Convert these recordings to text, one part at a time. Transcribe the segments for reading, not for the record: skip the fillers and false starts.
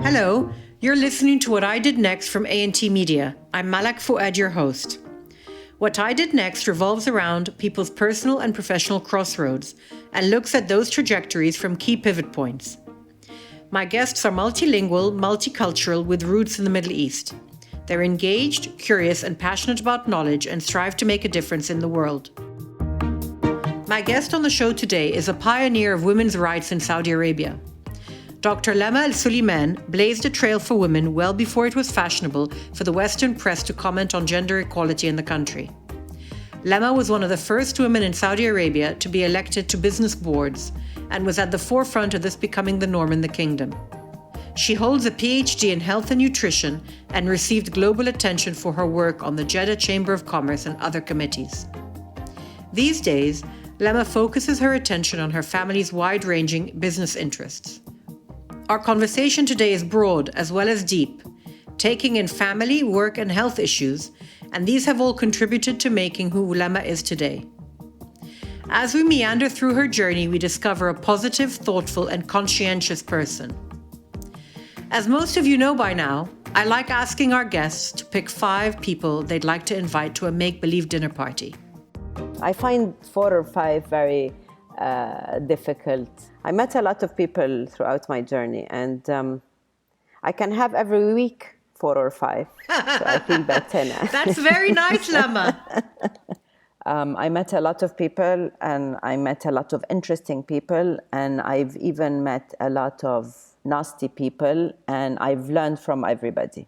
Hello, you're listening to What I Did Next from A&T Media. I'm Malak Fouad, your host. What I Did Next revolves around people's personal and professional crossroads and looks at those trajectories from key pivot points. My guests are multilingual, multicultural, with roots in the Middle East. They're engaged, curious, and passionate about knowledge and strive to make a difference in the world. My guest on the show today is a pioneer of women's rights in Saudi Arabia. Dr. Lama Al-Sulaiman blazed a trail for women well before it was fashionable for the Western press to comment on gender equality in the country. Lama was one of the first women in Saudi Arabia to be elected to business boards and was at the forefront of this becoming the norm in the kingdom. She holds a PhD in health and nutrition and received global attention for her work on the Jeddah Chamber of Commerce and other committees. These days, Lama focuses her attention on her family's wide-ranging business interests. Our conversation today is broad as well as deep, taking in family, work, and health issues, and these have all contributed to making who Lama is today. As we meander through her journey, we discover a positive, thoughtful, and conscientious person. As most of you know by now, I like asking our guests to pick 5 people they'd like to invite to a make-believe dinner party. I find 4 or 5 very difficult. I met a lot of people throughout my journey, and I can have every week 4 or 5. So I feel better now. That's very nice, Lama. I met a lot of people, and I met a lot of interesting people, and I've even met a lot of nasty people, and I've learned from everybody.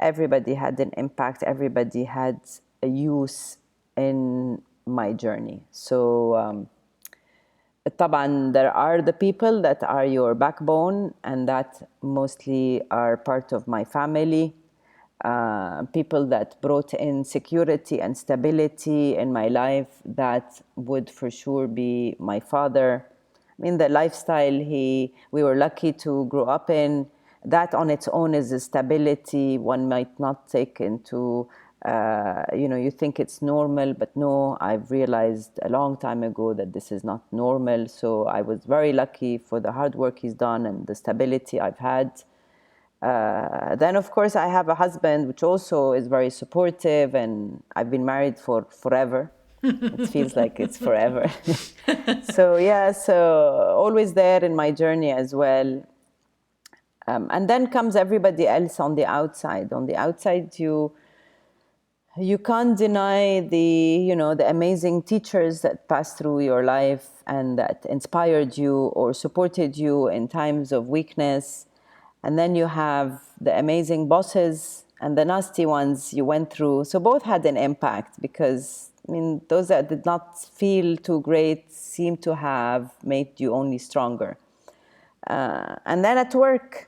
Everybody had an impact. Everybody had a use in my journey. So طبعاً there are the people that are your backbone, and that mostly are part of my family. People that brought in security and stability in my life, that would for sure be my father. I mean, the lifestyle we were lucky to grow up in, that on its own is a stability one might not take into you think it's normal, but no, I've realized a long time ago that this is not normal. So I was very lucky for the hard work he's done and the stability I've had. Then, of course, I have a husband, which also is very supportive, and I've been married for forever. It feels like it's forever. So always there in my journey as well. And then comes everybody else on the outside. On the outside, you can't deny the amazing teachers that passed through your life and that inspired you or supported you in times of weakness. And then you have the amazing bosses and the nasty ones you went through. So both had an impact, because, those that did not feel too great seem to have made you only stronger. And then at work,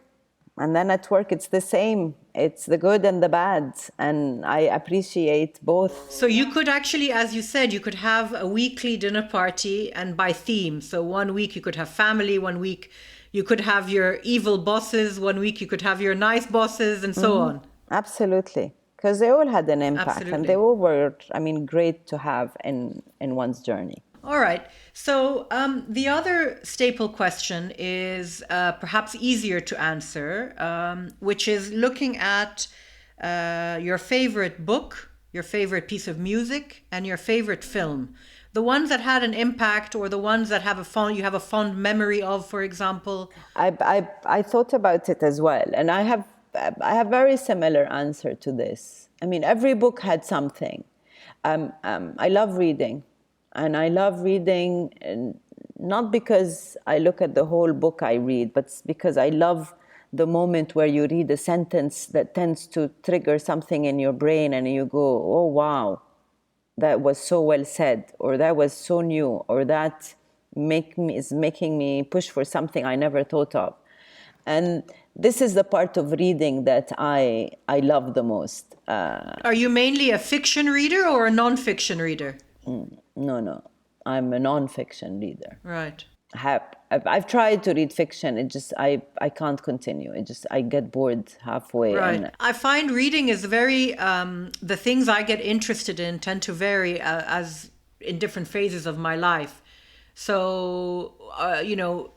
it's the same. It's the good and the bad, and I appreciate both. So you could actually, as you said, you could have a weekly dinner party, and by theme. So one week you could have family, one week you could have your evil bosses, one week you could have your nice bosses, and so on. Absolutely, because they all had an impact. Absolutely. And they all were, great to have in one's journey. All right. So the other staple question is perhaps easier to answer, which is looking at your favorite book, your favorite piece of music, and your favorite film. The ones that had an impact, or the ones that you have a fond memory of, for example. I thought about it as well, and I have very similar answer to this. Every book had something. I love reading. And I love reading, not because I look at the whole book I read, but because I love the moment where you read a sentence that tends to trigger something in your brain, and you go, oh, wow, that was so well said, or that was so new, or that is making me push for something I never thought of. And this is the part of reading that I love the most. Are you mainly a fiction reader or a non-fiction reader? No. I'm a non-fiction reader. Right. I've tried to read fiction. It just, I can't continue. I get bored halfway. Right. I find reading is very, the things I get interested in tend to vary as in different phases of my life. So,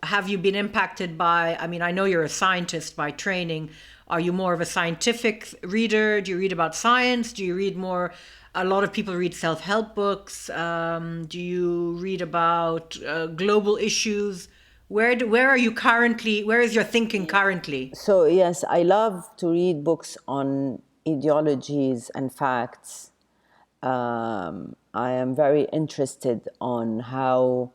have you been impacted by, I mean, I know you're a scientist by training. Are you more of a scientific reader? Do you read about science? Do you read more? A lot of people read self-help books. Do you read about global issues? Where are you currently? Where is your thinking currently? So yes, I love to read books on ideologies and facts. I am very interested on how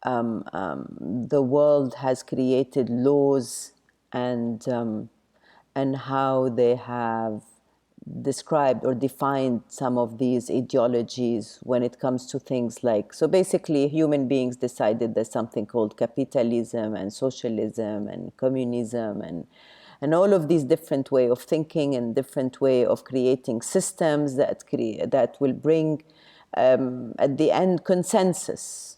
the world has created laws and how they have described or defined some of these ideologies when it comes to things like, so basically human beings decided there's something called capitalism and socialism and communism and all of these different way of thinking and different way of creating systems that will bring at the end consensus,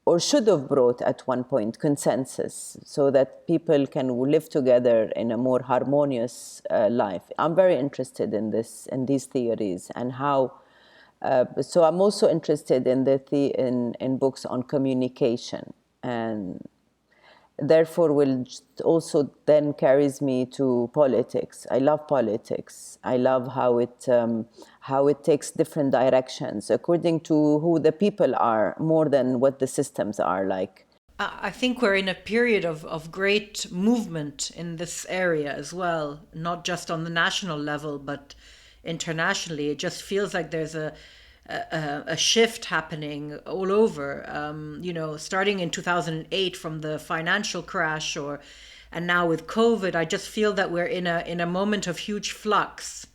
or should have brought at one point consensus, so that people can live together in a more harmonious life. I'm very interested in these theories and how. So I'm also interested in in books on communication, and therefore will also then carries me to politics. I love politics. I love how it takes different directions according to who the people are more than what the systems are like. I think we're in a period of great movement in this area as well, not just on the national level, but internationally. It just feels like there's a shift happening all over. Starting in 2008 from the financial crash, and now with COVID, I just feel that we're in a moment of huge flux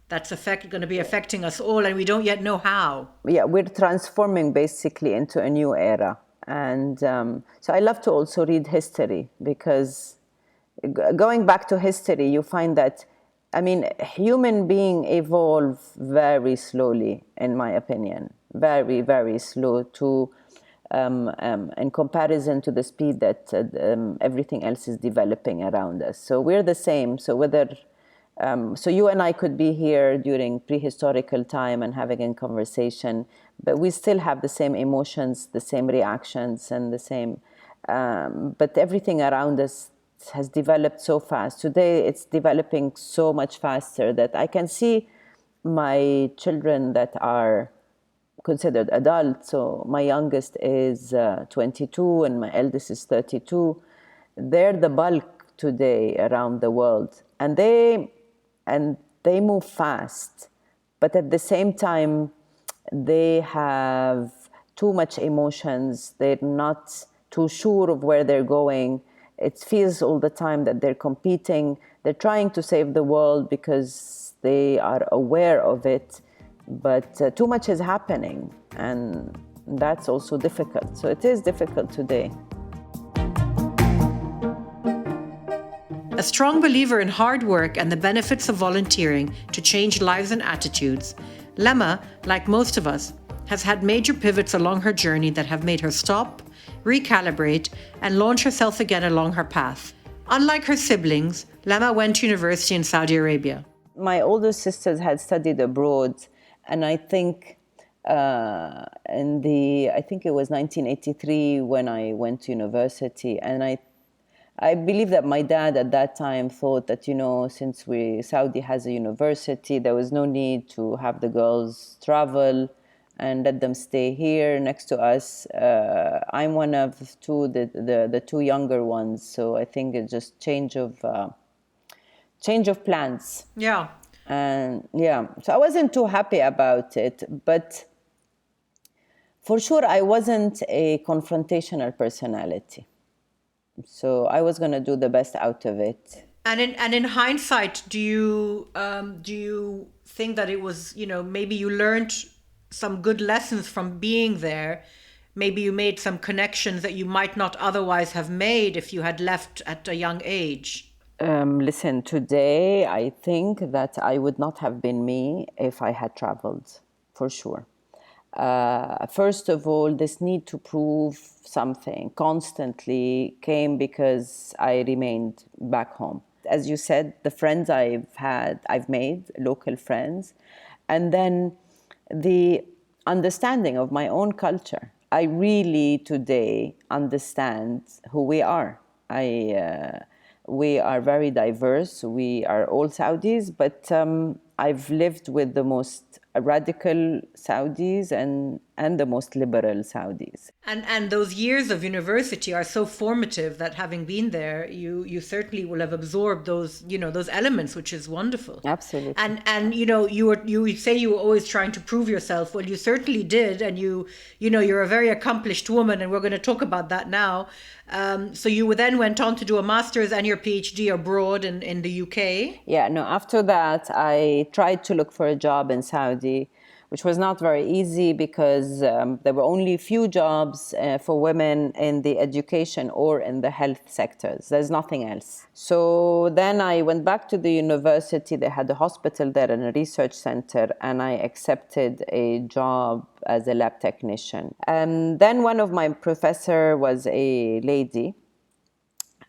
that's going to be affecting us all, and we don't yet know how. Yeah, we're transforming basically into a new era. And so I love to also read history, because going back to history, you find that, I mean, human being evolve very slowly, in my opinion, very, very slow in comparison to the speed that everything else is developing around us. So we're the same. So so you and I could be here during prehistorical time and having a conversation, but we still have the same emotions, the same reactions, and the same. But everything around us has developed so fast. Today, it's developing so much faster that I can see my children that are considered adults. So my youngest is 22 and my eldest is 32. They're the bulk today around the world, and they move fast, but at the same time they have too much emotions. They're not too sure of where they're going. It feels all the time that they're competing. They're trying to save the world because they are aware of it, but too much is happening, and that's also difficult. So it is difficult today. A strong believer in hard work and the benefits of volunteering to change lives and attitudes, Lama, like most of us, has had major pivots along her journey that have made her stop, recalibrate, and launch herself again along her path. Unlike her siblings, Lama went to university in Saudi Arabia. My older sisters had studied abroad, and I think I think it was 1983 when I went to university, and I believe that my dad at that time thought that, since Saudi has a university, there was no need to have the girls travel and let them stay here next to us. I'm one of the two younger ones, so I think it's just change of plans. Yeah. And yeah, so I wasn't too happy about it, but for sure I wasn't a confrontational personality. So I was going to do the best out of it. And in hindsight, do you think that it was, maybe you learned some good lessons from being there? Maybe you made some connections that you might not otherwise have made if you had left at a young age. Listen, today I think that I would not have been me if I had traveled, for sure. First of all, this need to prove something constantly came because I remained back home. As you said, the friends I've made, local friends, and then the understanding of my own culture. I really today understand who we are. We are very diverse. We are all Saudis, but I've lived with the most radical Saudis and the most liberal Saudis. And those years of university are so formative that having been there, you certainly will have absorbed those, those elements, which is wonderful. Absolutely. And you say you were always trying to prove yourself. Well, you certainly did, and you're a very accomplished woman, and we're going to talk about that now. So you then went on to do a master's and your PhD abroad in the UK. Yeah, no, after that, I tried to look for a job in Saudi, which was not very easy because there were only few jobs for women in the education or in the health sectors. There's nothing else. So then I went back to the university. They had a hospital there and a research center, and I accepted a job as a lab technician. And then one of my professor was a lady,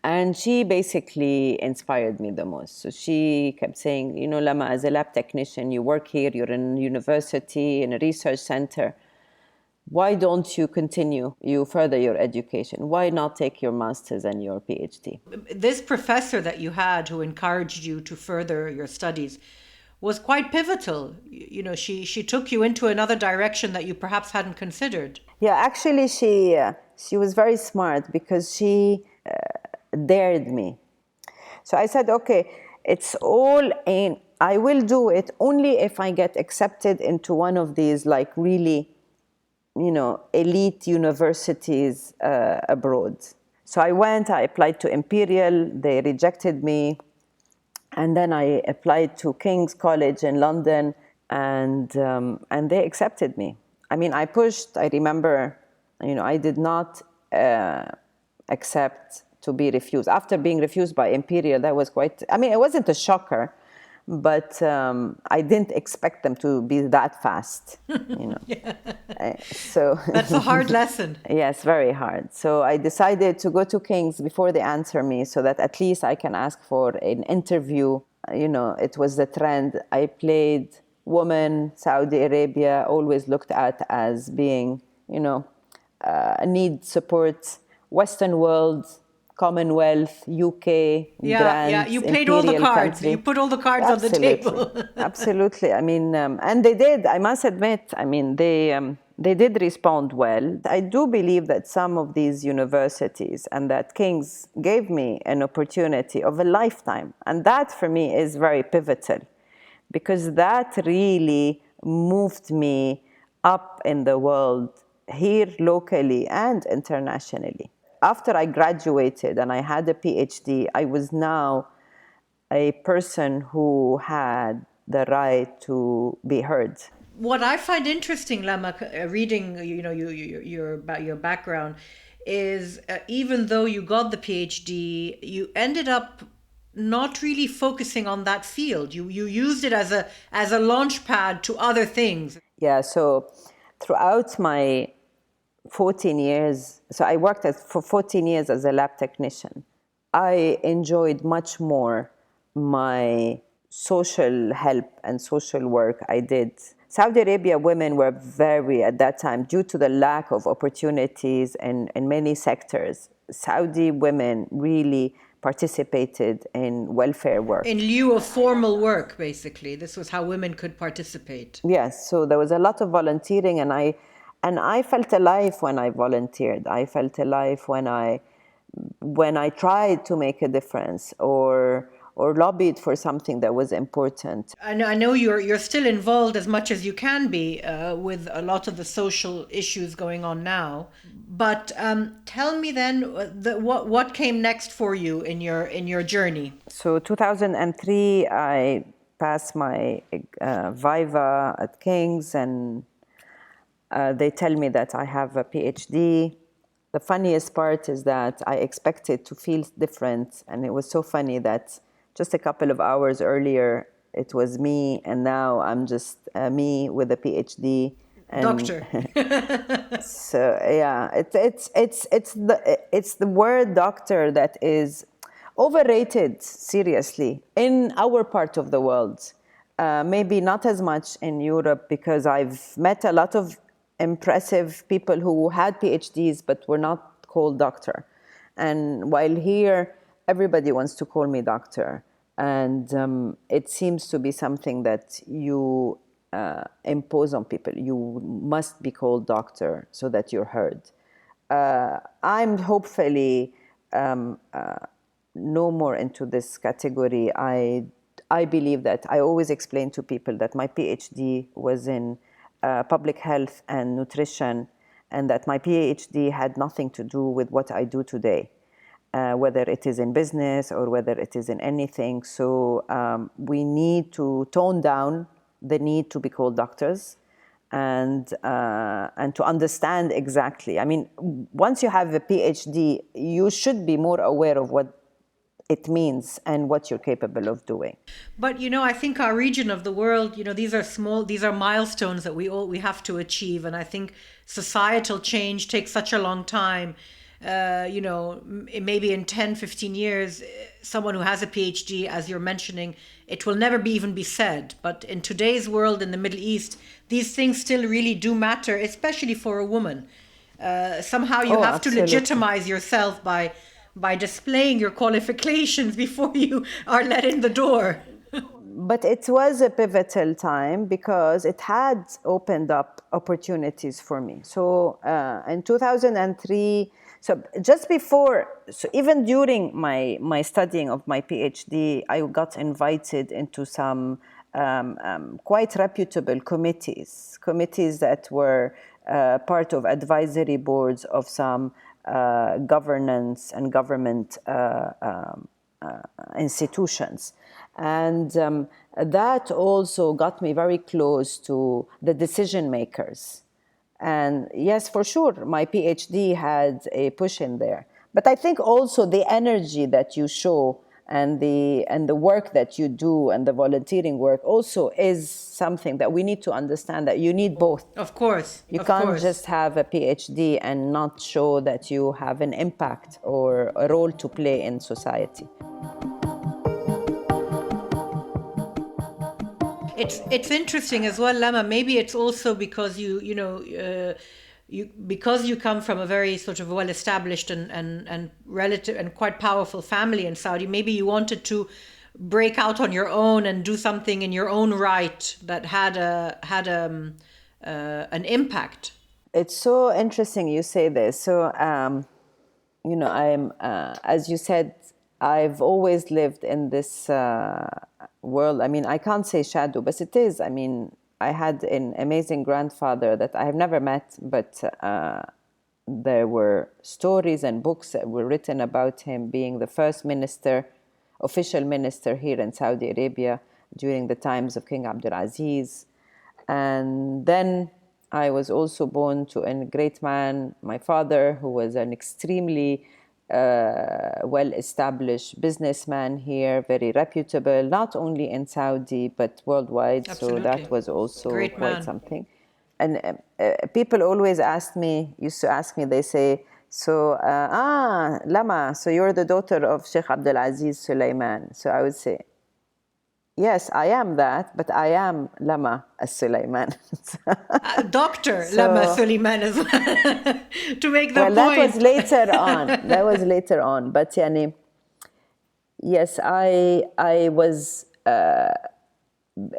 and she basically inspired me the most. So she kept saying, Lama, as a lab technician, you work here, you're in university, in a research center. Why don't you further your education? Why not take your master's and your PhD? This professor that you had who encouraged you to further your studies was quite pivotal. She took you into another direction that you perhaps hadn't considered. Yeah, actually, she was very smart because she dared me. So I said, okay, it's all in. I will do it only if I get accepted into one of these really, elite universities abroad. So I applied to Imperial, they rejected me. And then I applied to King's College in London, and they accepted me. I mean, I pushed, I remember, I did not accept to be refused. After being refused by Imperial, that was it wasn't a shocker, but I didn't expect them to be that fast, So that's a hard lesson. Yes, very hard. So I decided to go to King's before they answer me so that at least I can ask for an interview. It was the trend. I played woman, Saudi Arabia, always looked at as being, need support, Western world, Commonwealth, UK, grants, you played all the cards. Country. You put all the cards on the table. Absolutely. I mean, and they did. I must admit. I mean, they did respond well. I do believe that some of these universities and that King's gave me an opportunity of a lifetime, and that for me is very pivotal, because that really moved me up in the world, here locally and internationally. After I graduated and I had a PhD, I was now a person who had the right to be heard. What I find interesting, Lama, reading your background, is even though you got the PhD, you ended up not really focusing on that field. You used it as a launch pad to other things. Yeah. So throughout my 14 years, so I worked for 14 years as a lab technician. I enjoyed much more my social help and social work I did. Saudi Arabia women were very, at that time, due to the lack of opportunities in many sectors, Saudi women really participated in welfare work. In lieu of formal work, basically. This was how women could participate. Yes, so there was a lot of volunteering, and I felt alive when I volunteered. I felt alive when I tried to make a difference or lobbied for something that was important. I know you're still involved as much as you can be with a lot of the social issues going on now. But tell me then what came next for you in your journey. So 2003, I passed my Viva at King's, and they tell me that I have a PhD. The funniest part is that I expected to feel different, and it was so funny that just a couple of hours earlier it was me, and now I'm just me with a PhD. And doctor. So yeah, it's the word doctor that is overrated, seriously, in our part of the world. Maybe not as much in Europe, because I've met a lot of impressive people who had PhDs but were not called doctor. And while here, everybody wants to call me doctor. And it seems to be something that you impose on people. You must be called doctor so that you're heard. I'm hopefully no more into this category. I believe that I always explain to people that my PhD was in public health and nutrition, and that my PhD had nothing to do with what I do today, whether it is in business or whether it is in anything. So we need to tone down the need to be called doctors, and to understand exactly. I mean, once you have a PhD, you should be more aware of what it means and what you're capable of doing. But I think our region of the world, these are milestones that we have to achieve, and I think societal change takes such a long time. Maybe in 10, 15 years, someone who has a PhD, as you're mentioning, it will never even be said. But in today's world, in the Middle East, these things still really do matter, especially for a woman. Somehow you have to legitimize yourself by displaying your qualifications before you are let in the door. But it was a pivotal time because it had opened up opportunities for me. So in 2003, so just before, so even during my studying of my PhD, I got invited into some quite reputable committees that were part of advisory boards of some governance and government institutions. And that also got me very close to the decision makers. And yes, for sure, my PhD had a push in there. But I think also the energy that you show and the work that you do and the volunteering work also is something that we need to understand, that you need both. Of course. You can't just have a PhD and not show that you have an impact or a role to play in society. It's interesting as well, Lama. Maybe it's also because because you come from a very sort of well-established and relative and quite powerful family in Saudi. Maybe you wanted to break out on your own and do something in your own right that had an impact. It's so interesting you say this. So I'm as you said, I've always lived in this world. I mean, I can't say shadow, but it is. I mean, I had an amazing grandfather that I have never met, but there were stories and books that were written about him being the first official minister here in Saudi Arabia during the times of King Abdulaziz. And then I was also born to a great man, my father, who was an extremely well-established businessman here, very reputable, not only in Saudi, but worldwide. Absolutely. So that was also quite something. And people always used to ask me, they say, so, Lama, so you're the daughter of Sheikh Abdulaziz Sulaiman. So I would say, yes, I am that, but I am Lama Al-Sulaiman. Dr. Lama Al-Sulaiman as well, to make the point. That was later on. That was later on. But yani, yes, I was,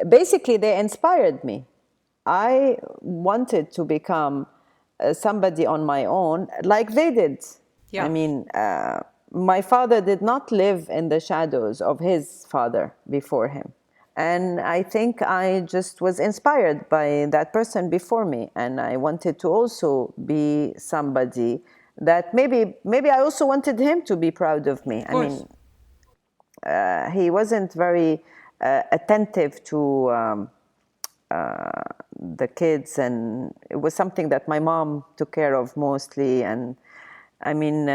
basically they inspired me. I wanted to become somebody on my own, like they did. Yeah. I mean, my father did not live in the shadows of his father before him. And I think I just was inspired by that person before me. And I wanted to also be somebody that maybe I also wanted him to be proud of me. Of course. I mean, he wasn't very attentive to the kids. And it was something that my mom took care of mostly. And I mean,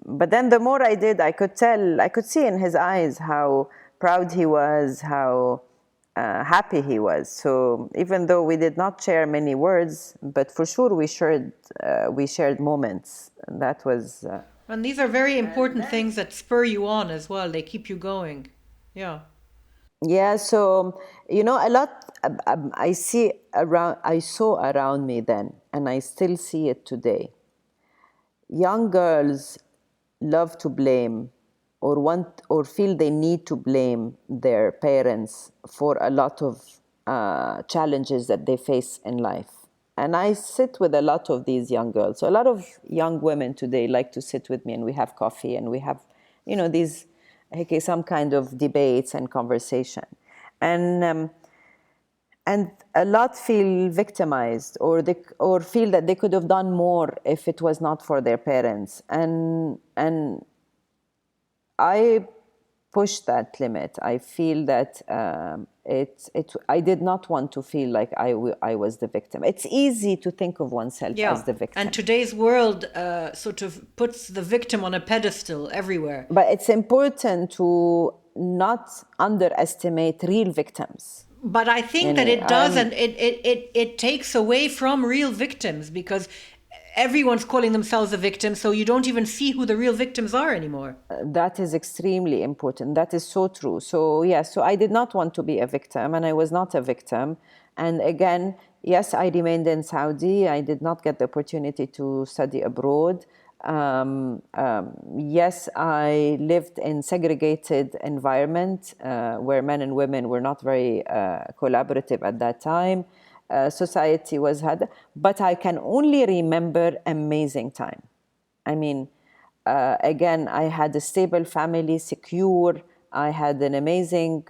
but then the more I did, I could see in his eyes how proud he was, how happy he was. So even though we did not share many words, but for sure we shared moments. And that was. And these are very important things that spur you on as well. They keep you going. Yeah. Yeah. So a lot I saw around me then. and I still see it today. Young girls love to blame or want or feel they need to blame their parents for a lot of challenges that they face in life. And I sit with a lot of these young girls. So a lot of young women today like to sit with me, and we have coffee, and we have, these, okay, some kind of debates and conversation. And a lot feel victimized, or feel that they could have done more if it was not for their parents. And I push that limit. I feel that I did not want to feel like I was the victim. It's easy to think of oneself as the victim. And today's world sort of puts the victim on a pedestal everywhere. But it's important to not underestimate real victims. But I think that it does, and it takes away from real victims, because everyone's calling themselves a victim, so you don't even see who the real victims are anymore. That is extremely important. That is so true. So so I did not want to be a victim, and I was not a victim. And again, yes, I remained in Saudi. I did not get the opportunity to study abroad. Yes, I lived in segregated environment where men and women were not very collaborative at that time. Society was hard, but I can only remember amazing time. I mean, again, I had a stable family, secure. I had an amazing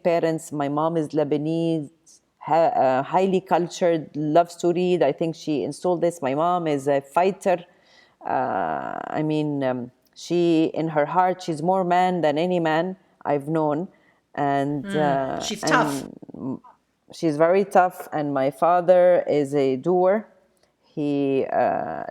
parents. My mom is Lebanese, highly cultured, loves to read. I think she installed this. My mom is a fighter. She, in her heart, she's more man than any man I've known. And she's tough. She's very tough. And my father is a doer. He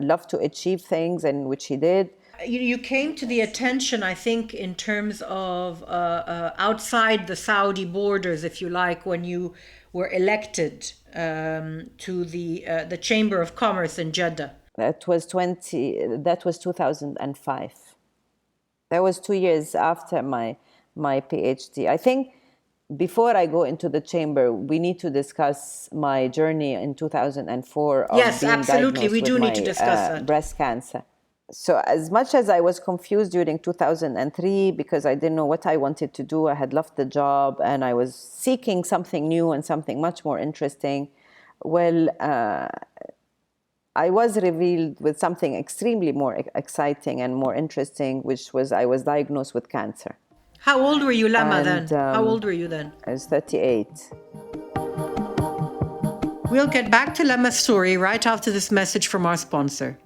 loved to achieve things, and which he did. You came to the attention, I think, in terms of outside the Saudi borders, if you like, when you were elected to the Chamber of Commerce in Jeddah. That was 2005. That was 2 years after my PhD. I think before I go into the chamber, we need to discuss my journey in 2004 of yes, being absolutely. We diagnosed do with need to discuss that. breast cancer. So as much as I was confused during 2003 because I didn't know what I wanted to do, I had left the job and I was seeking something new and something much more interesting. Well, I was revealed with something extremely more exciting and more interesting, which was I was diagnosed with cancer. How old were you, Lama, then? How old were you then? I was 38. We'll get back to Lama's story right after this message from our sponsor.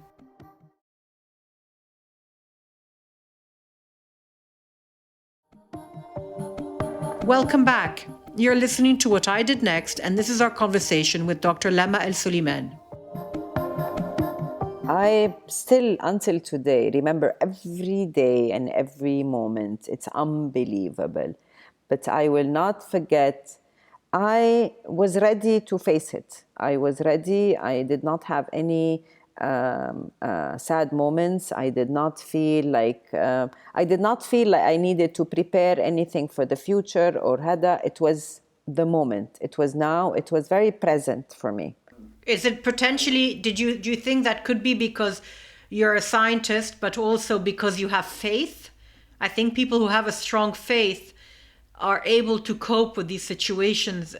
Welcome back. You're listening to What I Did Next, and this is our conversation with Dr. Lama Al-Sulaiman. I still, until today, remember every day and every moment. It's unbelievable. But I will not forget, I was ready to face it. I was ready. I did not have any sad moments. I did not feel like I needed to prepare anything for the future or hada. It was the moment. It was now. It was very present for me. Is it potentially, do you think that could be because you're a scientist, but also because you have faith? I think people who have a strong faith are able to cope with these situations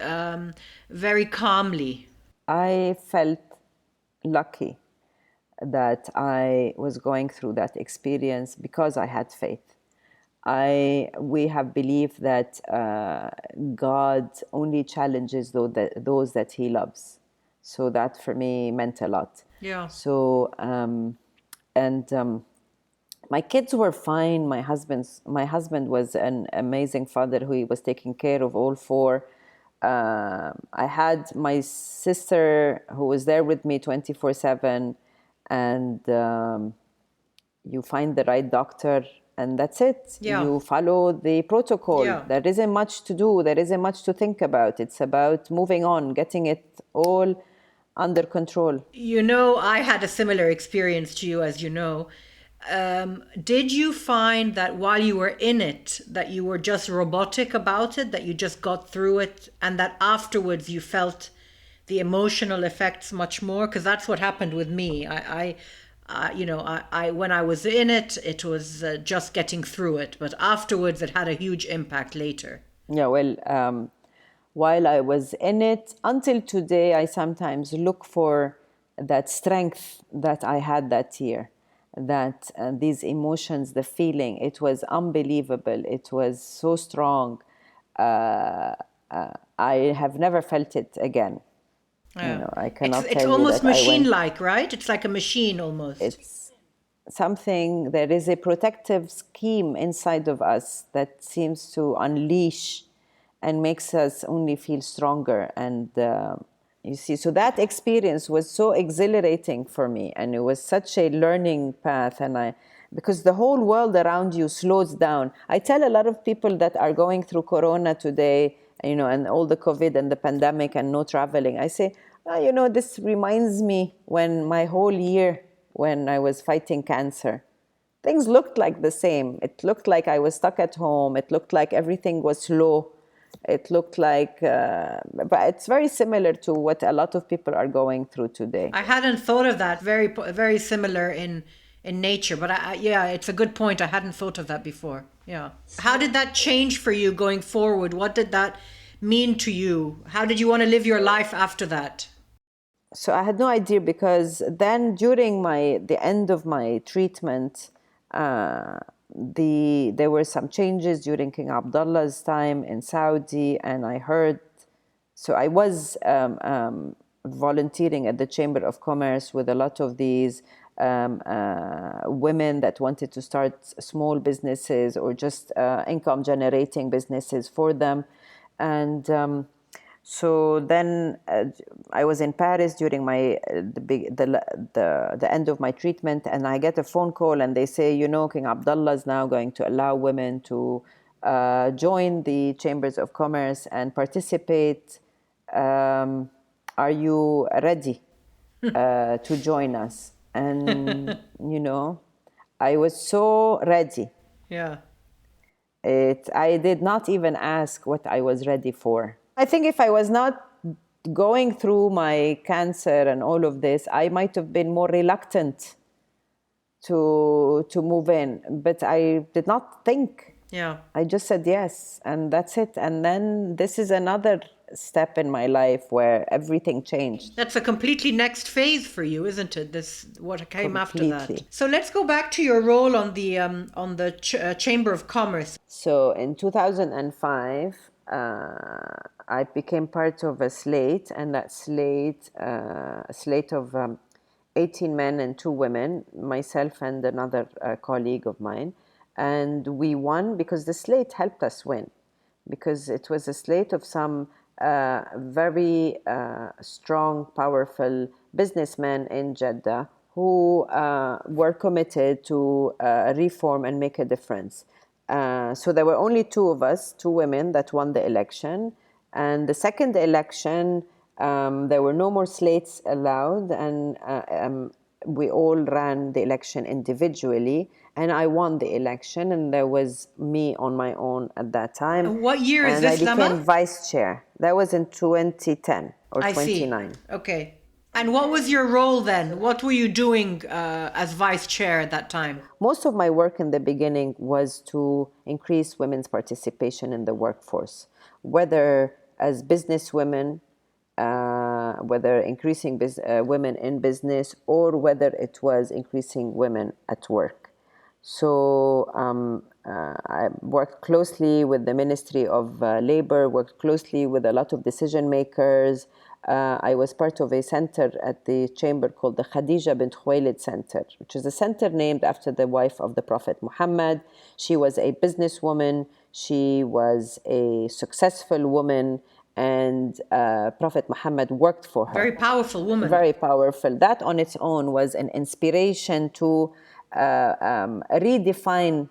very calmly. I felt lucky that I was going through that experience because I had faith. We have believed that God only challenges those that He loves. So that for me meant a lot. Yeah. So my kids were fine. My husband was an amazing father who was taking care of all four. I had my sister who was there with me 24/7, and you find the right doctor, and that's it. Yeah. You follow the protocol. Yeah. There isn't much to do. There isn't much to think about. It's about moving on, getting it all under control. You know, I had a similar experience to you, as you know. Did you find that while you were in it, that you were just robotic about it, that you just got through it, and that afterwards you felt the emotional effects much more? Because that's what happened with me. When I was in it, it was just getting through it, but afterwards, it had a huge impact later. Yeah, well, while I was in it, until today, I sometimes look for that strength that I had that year, that these emotions, the feeling, it was unbelievable. It was so strong. I have never felt it again. You Yeah. know, I It's cannot it's tell you almost that I went. machine-like, right? It's like a machine almost. It's something, there is a protective scheme inside of us that seems to unleash and makes us only feel stronger. And you see, so that experience was so exhilarating for me, and it was such a learning path. Because the whole world around you slows down. I tell a lot of people that are going through Corona today, you know, and all the COVID and the pandemic and no traveling. I say, oh, you know, this reminds me when my whole year when I was fighting cancer. Things looked like the same. It looked like I was stuck at home. It looked like everything was slow. It looked like, but it's very similar to what a lot of people are going through today. I hadn't thought of that. Very similar in nature, but yeah, it's a good point. I hadn't thought of that before. Yeah. How did that change for you going forward? What did that mean to you? How did you want to live your life after that? So I had no idea, because then during the end of my treatment, there were some changes during King Abdullah's time in Saudi, and I heard. So I was volunteering at the Chamber of Commerce with a lot of these women that wanted to start small businesses or just income generating businesses for them, and. So then I was in Paris during the end of my treatment, and I get a phone call, and they say, you know, King Abdullah is now going to allow women to join the chambers of commerce and participate. Are you ready to join us? And you know, I was so ready. Yeah. I did not even ask what I was ready for. I think if I was not going through my cancer and all of this, I might have been more reluctant to move in. But I did not think. Yeah. I just said yes, and that's it. And then this is another step in my life where everything changed. That's a completely next phase for you, isn't it? This what came after that. Completely. So let's go back to your role on the Chamber of Commerce. So in 2005, I became part of a slate, and that slate, a slate of 18 men and 2 women, myself and another colleague of mine. And we won because the slate helped us win, because it was a slate of some very strong, powerful businessmen in Jeddah who were committed to reform and make a difference. So there were only 2 of us, 2 women, that won the election. And the second election, there were no more slates allowed, and we all ran the election individually. And I won the election, and there was me on my own at that time. And what year is and this, I became Lama? vice chair. That was in 2010 or I 29. see. Okay. And what was your role then? What were you doing as vice chair at that time? Most of my work in the beginning was to increase women's participation in the workforce, whether as businesswomen, whether increasing women in business, or whether it was increasing women at work. So I worked closely with the Ministry of Labor, worked closely with a lot of decision makers. I was part of a center at the chamber called the Khadija bint Khuwailid Center, which is a center named after the wife of the Prophet Muhammad. She was a businesswoman. She was a successful woman, and Prophet Muhammad worked for her. Very powerful woman. Very powerful. That on its own was an inspiration to redefine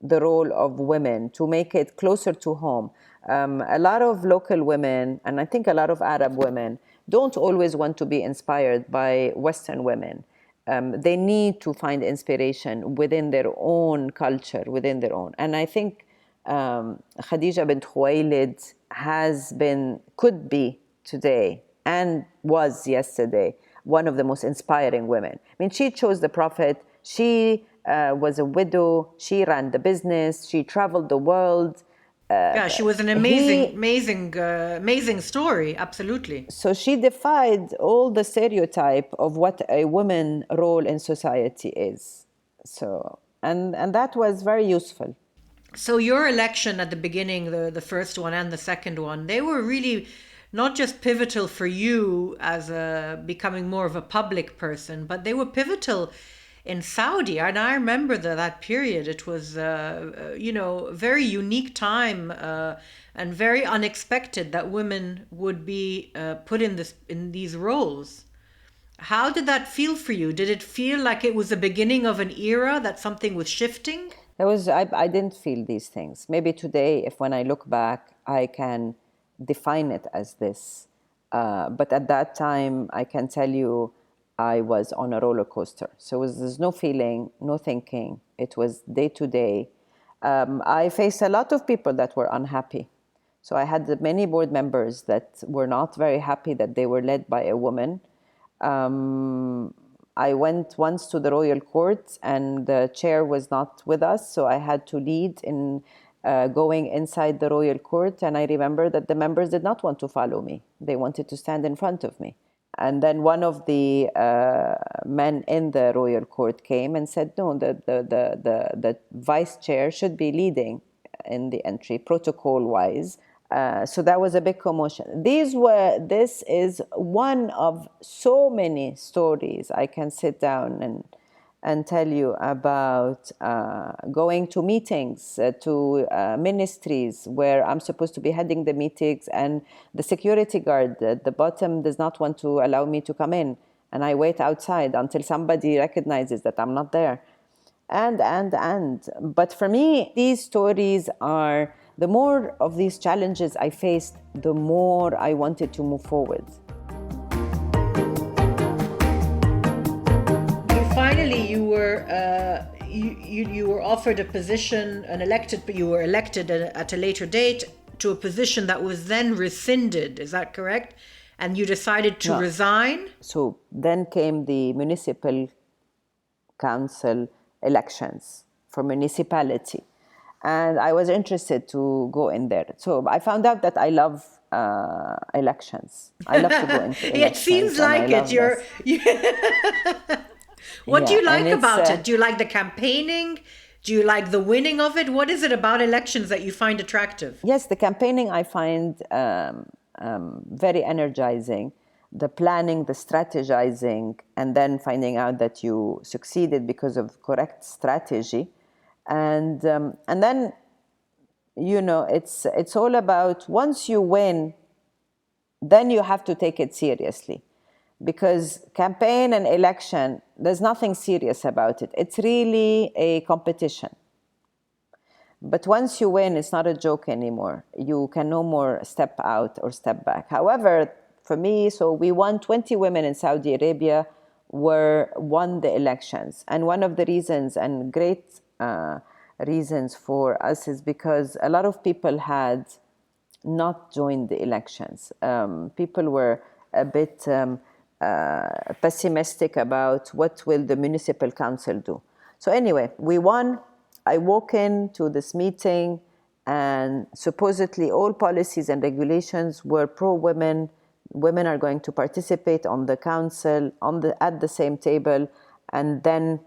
the role of women, to make it closer to home. A lot of local women, and I think a lot of Arab women, don't always want to be inspired by Western women. They need to find inspiration within their own culture, within their own. And I think Khadija bint Khuwailid could be today and was yesterday one of the most inspiring women. I mean, she chose the Prophet. She was a widow. She ran the business. She traveled the world. Yeah, she was an He amazing story. Absolutely. So she defied all the stereotype of what a woman role in society is. So and that was very useful. So your election at the beginning, the first one and the second one, they were really not just pivotal for you as a becoming more of a public person, but they were pivotal in Saudi. And I remember that period. It was, very unique time and very unexpected that women would be put in these roles. How did that feel for you? Did it feel like it was the beginning of an era, that something was shifting? I didn't feel these things. Maybe today, if when I look back, I can define it as this. But at that time, I can tell you I was on a roller coaster. So there's no feeling, no thinking. It was day to day. I faced a lot of people that were unhappy. So I had many board members that were not very happy that they were led by a woman. I went once to the royal court and the chair was not with us, so I had to lead in going inside the royal court. And I remember that the members did not want to follow me. They wanted to stand in front of me. And then one of the men in the royal court came and said, no, the vice chair should be leading in the entry, protocol-wise. So that was a big commotion. This is one of so many stories I can sit down and tell you about going to meetings, to ministries where I'm supposed to be heading the meetings, and the security guard at the bottom does not want to allow me to come in. And I wait outside until somebody recognizes that I'm not there. And. But for me, these stories are, the more of these challenges I faced, the more I wanted to move forward. Finally, you were offered a position, you were elected at a later date to a position that was then rescinded. Is that correct? And you decided to resign? So then came the municipal council elections for municipality. And I was interested to go in there. So I found out that I love elections. I love to go into elections. It seems like it. What do you like about it? Do you like the campaigning? Do you like the winning of it? What is it about elections that you find attractive? Yes, the campaigning I find very energizing. The planning, the strategizing, and then finding out that you succeeded because of correct strategy. And then, it's all about, once you win, then you have to take it seriously. Because campaign and election, there's nothing serious about it. It's really a competition. But once you win, it's not a joke anymore. You can no more step out or step back. However, for me, so we won 20 women in Saudi Arabia won the elections. And one of the reasons, and great reasons for us, is because a lot of people had not joined the elections. People were a bit pessimistic about what will the municipal council do. So anyway, we won. I walk into this meeting and supposedly all policies and regulations were pro-women. Women are going to participate on the council, at the same table. And then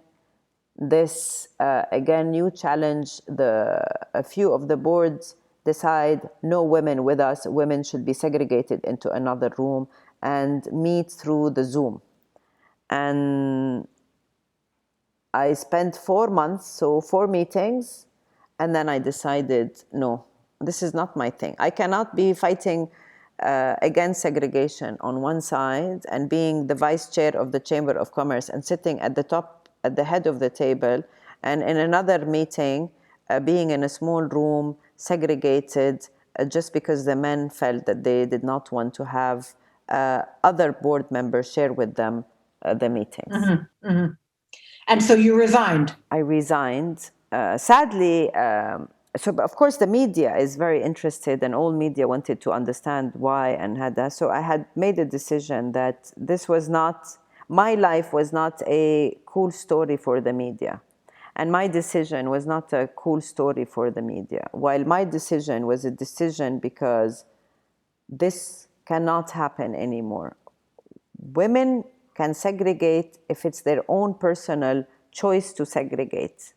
this, again, new challenge. A few of the boards decide no women with us. Women should be segregated into another room and meet through the Zoom. And I spent 4 months, so 4 meetings, and then I decided, no, this is not my thing. I cannot be fighting against segregation on one side and being the vice chair of the Chamber of Commerce and sitting at the head of the table, and in another meeting, being in a small room, segregated, just because the men felt that they did not want to have other board members share with them the meetings. Mm-hmm, mm-hmm. And so you resigned? I resigned. Sadly, So of course the media is very interested, and all media wanted to understand why and had that. So I had made a decision that this was not, my life was not a cool story for the media, and my decision was not a cool story for the media. While my decision was a decision because this cannot happen anymore. Women can segregate if it's their own personal choice to segregate.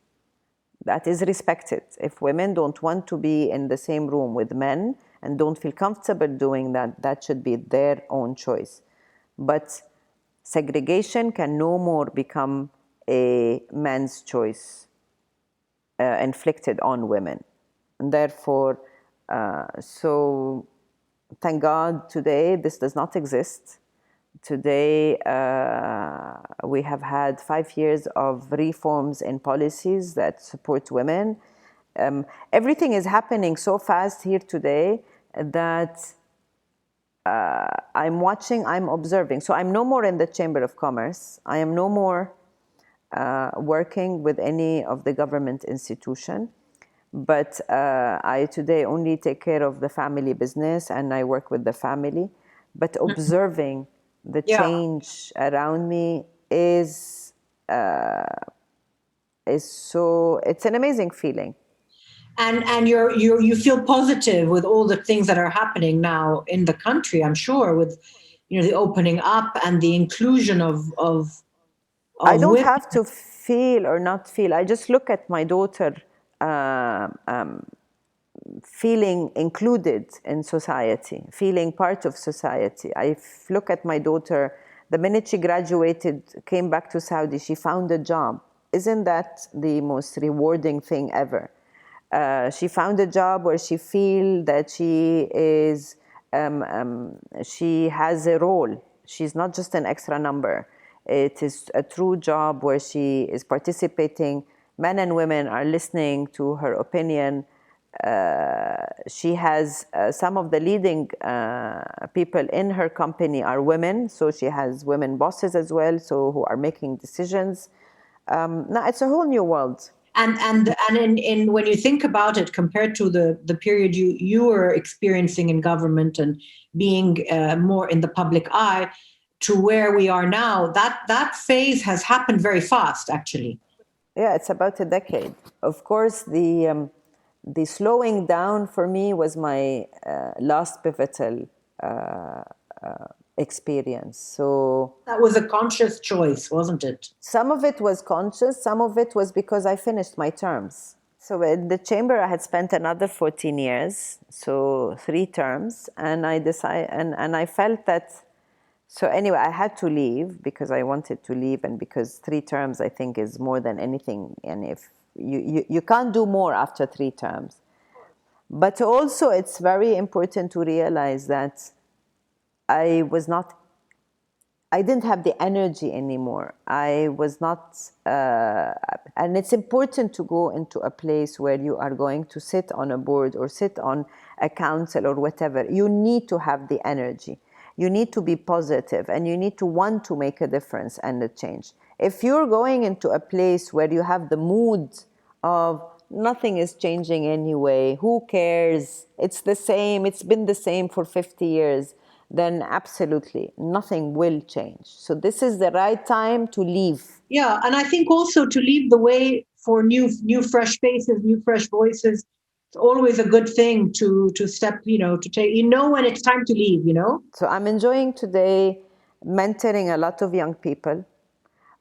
That is respected. If women don't want to be in the same room with men and don't feel comfortable doing that, that should be their own choice. But segregation can no more become a man's choice inflicted on women. And therefore, so thank God today this does not exist. Today, we have had 5 years of reforms in policies that support women. Everything is happening so fast here today that I'm watching, I'm observing. So I'm no more in the Chamber of Commerce. I am no more working with any of the government institution. But I today only take care of the family business, and I work with the family. But observing the Yeah. change around me is so, it's an amazing feeling. And you feel positive with all the things that are happening now in the country, I'm sure, with the opening up and the inclusion I of don't women. have to feel or not feel. I just look at my daughter feeling included in society, feeling part of society. I look at my daughter, the minute she graduated, came back to Saudi, she found a job. Isn't that the most rewarding thing ever? She found a job where she feels that she has a role. She's not just an extra number. It is a true job where she is participating. Men and women are listening to her opinion. She has some of the leading people in her company are women, so she has women bosses as well, so who are making decisions. Now it's a whole new world. And in when you think about it, compared to the period you were experiencing in government and being more in the public eye, to where we are now, that phase has happened very fast, actually. Yeah, it's about a decade. Of course, the slowing down for me was my last pivotal experience. So That was a conscious choice, wasn't it? some of it was conscious, some of it was because I finished my terms. So in the chamber, I had spent another 14 years, so 3 terms, and I felt that. So anyway, I had to leave because I wanted to leave, and because 3 terms, I think, is more than anything. And if you can't do more after 3 terms. But also, it's very important to realize that I didn't have the energy anymore. I was not, and it's important to go into a place where you are going to sit on a board or sit on a council or whatever. You need to have the energy. You need to be positive, and you need to want to make a difference and a change. If you're going into a place where you have the mood of nothing is changing anyway, who cares? It's the same, it's been the same for 50 years, then absolutely nothing will change. So this is the right time to leave. Yeah, and I think also to leave the way for new fresh faces, new fresh voices. It's always a good thing to step, to take, when it's time to leave. So I'm enjoying today mentoring a lot of young people.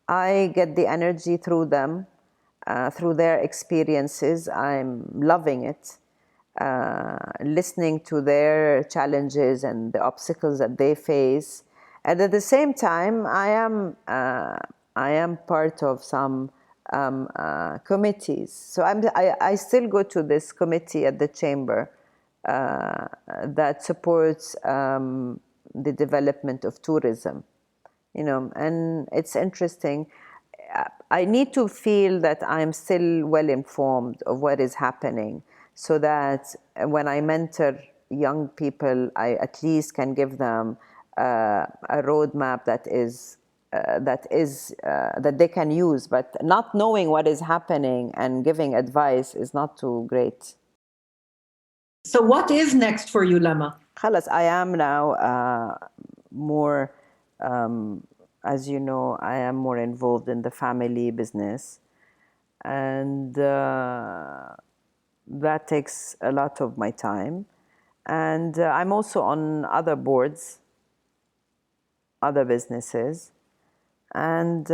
I get the energy through them, through their experiences. I'm loving it. Listening to their challenges and the obstacles that they face. And at the same time, I am part of some committees. So I still go to this committee at the chamber that supports the development of tourism. And it's interesting. I need to feel that I'm still well informed of what is happening, so that when I mentor young people, I at least can give them a roadmap that they can use. But not knowing what is happening and giving advice is not too great. So what is next for you, Lama? خلاص, I am now more, as you know, I am more involved in the family business. And that takes a lot of my time. And I'm also on other boards, other businesses. And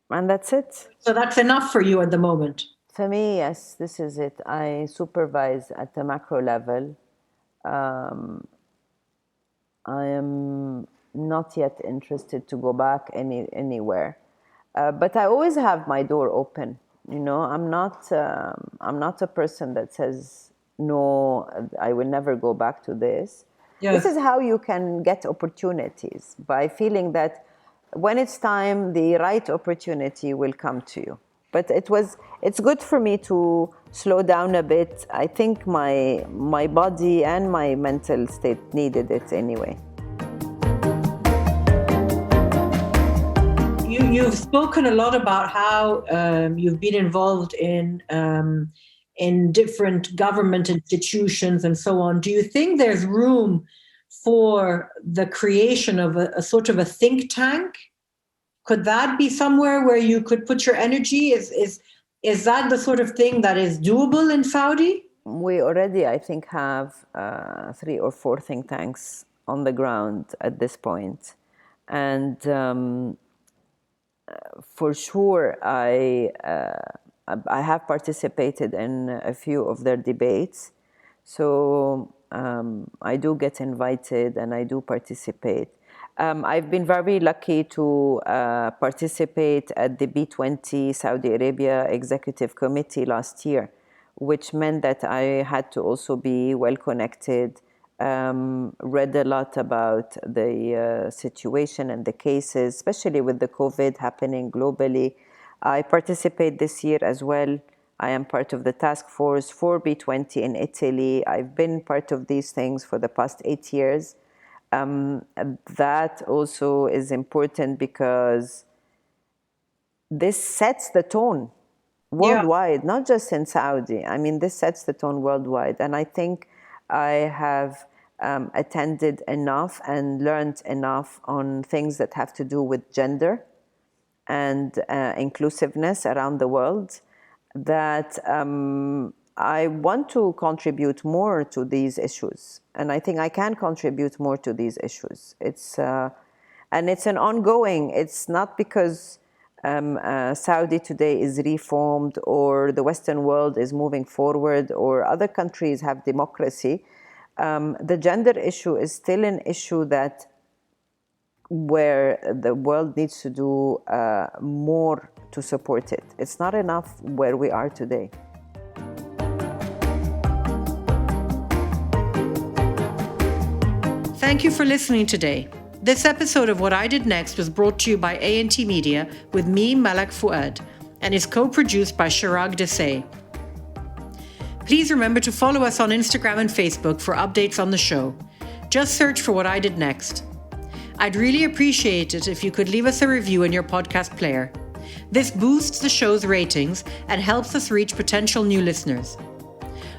that's it. So that's enough for you at the moment. For me, yes, this is it. I supervise at the macro level. I am not yet interested to go back anywhere, but I always have my door open. You know, I'm not a person that says no. I will never go back to this. Yes. This is how you can get opportunities, by feeling that when it's time, the right opportunity will come to you. But it's good for me to slow down a bit. I think my body and my mental state needed it anyway. You've spoken a lot about how you've been involved in different government institutions and so on. Do you think there's room for the creation of a sort of a think tank? Could that be somewhere where you could put your energy? Is that the sort of thing that is doable in Saudi? We already, I think, have 3 or 4 think tanks on the ground at this point. And for sure, I have participated in a few of their debates. So I do get invited and I do participate. I've been very lucky to participate at the B20 Saudi Arabia Executive Committee last year, which meant that I had to also be well connected, read a lot about the situation and the cases, especially with the COVID happening globally. I participate this year as well. I am part of the task force for B20 in Italy. I've been part of these things for the past 8 years. That also is important because this sets the tone worldwide, not just in Saudi. I mean, this sets the tone worldwide. And I think I have attended enough and learned enough on things that have to do with gender and inclusiveness around the world that I want to contribute more to these issues. And I think I can contribute more to these issues. And it's an ongoing, it's not because Saudi today is reformed or the Western world is moving forward or other countries have democracy. The gender issue is still an issue that where the world needs to do more to support it. It's not enough where we are today. Thank you for listening today. This episode of What I Did Next was brought to you by A&T Media with me, Malak Fuad, and is co-produced by Chirag Desai. Please remember to follow us on Instagram and Facebook for updates on the show. Just search for What I Did Next. I'd really appreciate it if you could leave us a review in your podcast player. This boosts the show's ratings and helps us reach potential new listeners.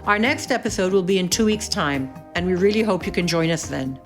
Our next episode will be in 2 weeks' time, and we really hope you can join us then.